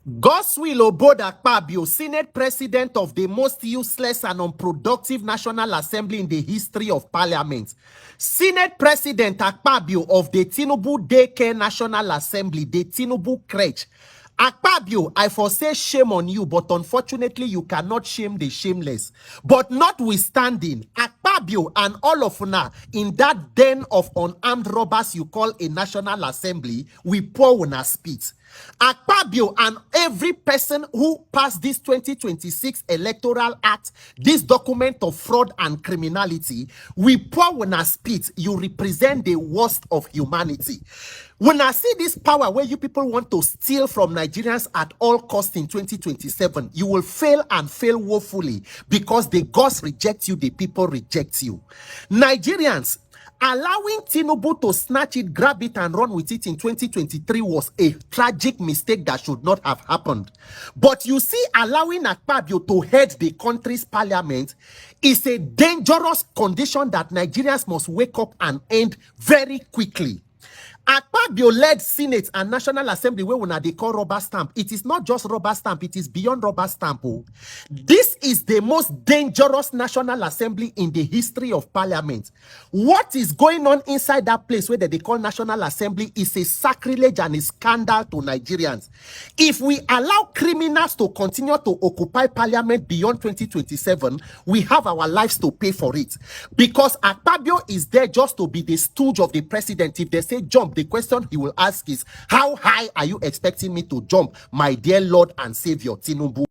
Godswill Akpabio, Senate President of the most useless and unproductive National Assembly in the history of Parliament. Senate President Akpabio of the Tinubu Daycare National Assembly, the Tinubu Crèche. Akpabio, I foresay shame on you, but unfortunately you cannot shame the shameless. But notwithstanding, Akpabio and all of una in that den of unarmed robbers you call a National Assembly, we pour una spit. Akpabio and every person who passed this 2026 Electoral Act, this document of fraud and criminality, we pour una spit. You represent the worst of humanity. When I see this power where you people want to steal from Nigerians at all costs in 2027, you will fail and fail woefully because the gods reject you, the people reject you. Nigerians, allowing Tinubu to snatch it, grab it, and run with it in 2023 was a tragic mistake that should not have happened. But you see, allowing Akpabio to head the country's parliament is a dangerous condition that Nigerians must wake up and end very quickly. Akpabio led Senate and National Assembly where when they call rubber stamp. It is not just rubber stamp, it is beyond rubber stamp. Oh. This is the most dangerous National Assembly in the history of Parliament. What is going on inside that place where they call National Assembly is a sacrilege and a scandal to Nigerians. If we allow criminals to continue to occupy Parliament beyond 2027, we have our lives to pay for it. Because Akpabio is there just to be the stooge of the president. If they say jump, the question he will ask is, how high are you expecting me to jump, my dear Lord and Savior Tinubu?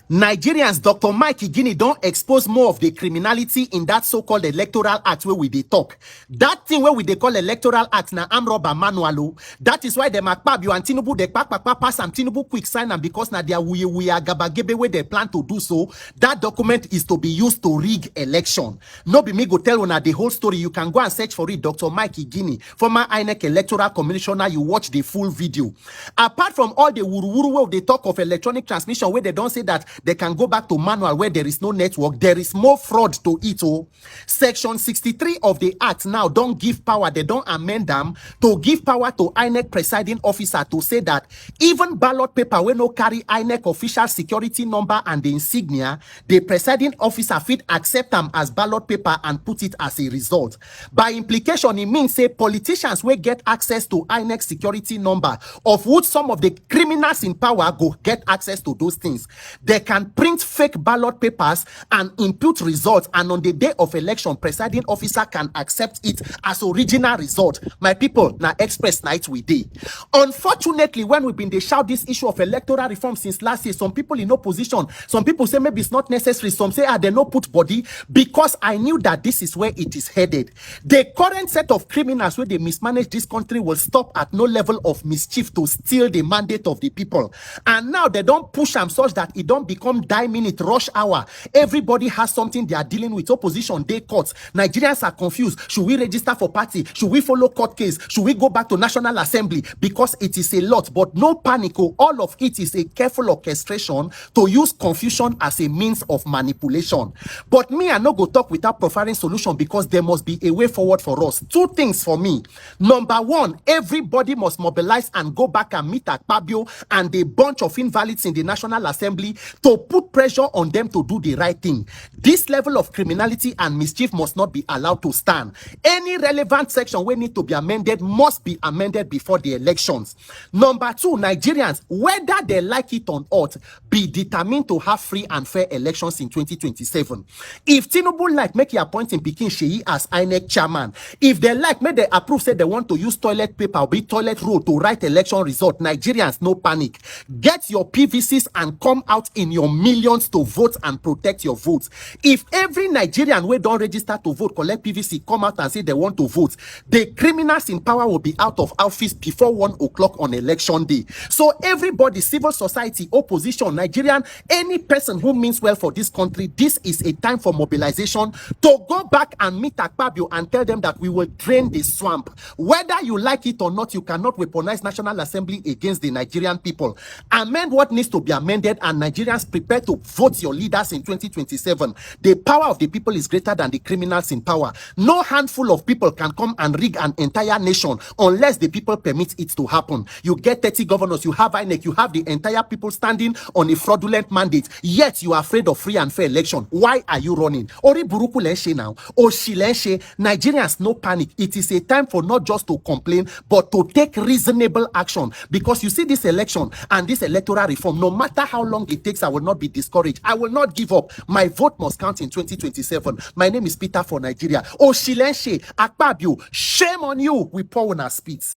Nigerians, Dr. Mike Igini don't expose more of the criminality in that so-called Electoral Act where we they talk. That thing where we they call Electoral Act na arm robber manual. That is why the Akpabio and Tinubu they pass and Tinubu quick sign and because na their we are gabagebe where they plan to do so. That document is to be used to rig election. No be me go tell una the whole story. You can go and search for it. Dr. Mike Igini, former INEC Electoral Commissioner. You watch the full video. Apart from all the wuru where they talk of electronic transmission where they don't say that they can go back to manual where there is no network. There is more fraud to it. Oh. Section 63 of the Act now don't give power. They don't amend them to give power to INEC presiding officer to say that even ballot paper will no carry INEC official security number and the insignia, the presiding officer fit accept them as ballot paper and put it as a result. By implication, it means say politicians will get access to INEC security number, of which some of the criminals in power go get access to those things. They can print fake ballot papers and impute results, and on the day of election, presiding officer can accept it as original result. My people, now express night we day. Unfortunately, when we've been they shout this issue of electoral reform since last year, some people in opposition, some people say maybe it's not necessary, some say they no put body, because I knew that this is where it is headed. The current set of criminals where they mismanage this country will stop at no level of mischief to steal the mandate of the people. And now they don't push them such that it don't become die-minute rush hour. Everybody has something they are dealing with. Opposition, day courts. Nigerians are confused. Should we register for party? Should we follow court case? Should we go back to National Assembly? Because it is a lot, but no panic. All of it is a careful orchestration to use confusion as a means of manipulation. But me, I no go talk without providing solution because there must be a way forward for us. Two things for me. Number one, everybody must mobilize and go back and meet Akpabio and a bunch of invalids in the National Assembly to put pressure on them to do the right thing. This level of criminality and mischief must not be allowed to stand. Any relevant section where need to be amended must be amended before the elections. Number two, Nigerians, whether they like it or not, be determined to have free and fair elections in 2027. If Tinubu like, make he appoint him Pikin Sheyi as INEC chairman. If they like, make they approve, say they want to use toilet paper or be toilet roll to write election result. Nigerians, no panic. Get your PVCs and come out in your millions to vote and protect your votes. If every Nigerian wey don't register to vote collect PVC come out and say they want to vote, the criminals in power will be out of office before 1 o'clock on election day. So everybody, civil society, opposition, Nigerian, any person who means well for this country, this is a time for mobilization to go back and meet Akpabio and tell them that we will drain the swamp. Whether you like it or not, you cannot weaponize National Assembly against the Nigerian people. Amend what needs to be amended, and Nigerians Nigerians, prepare to vote your leaders in 2027. The power of the people is greater than the criminals in power. No handful of people can come and rig an entire nation unless the people permit it to happen. You get 30 governors, you have INEC, you have the entire people standing on a fraudulent mandate, yet you are afraid of free and fair election. Why are you running? Ori buruku lenshe now. Oshi lenshe. Nigerians, no panic. It is a time for not just to complain, but to take reasonable action. Because you see this election and this electoral reform, no matter how long it takes, I will not be discouraged. I will not give up. My vote must count in 2027. My name is Peter for Nigeria. Oshilenshe, Akpabio, shame on you. We pour on our spits.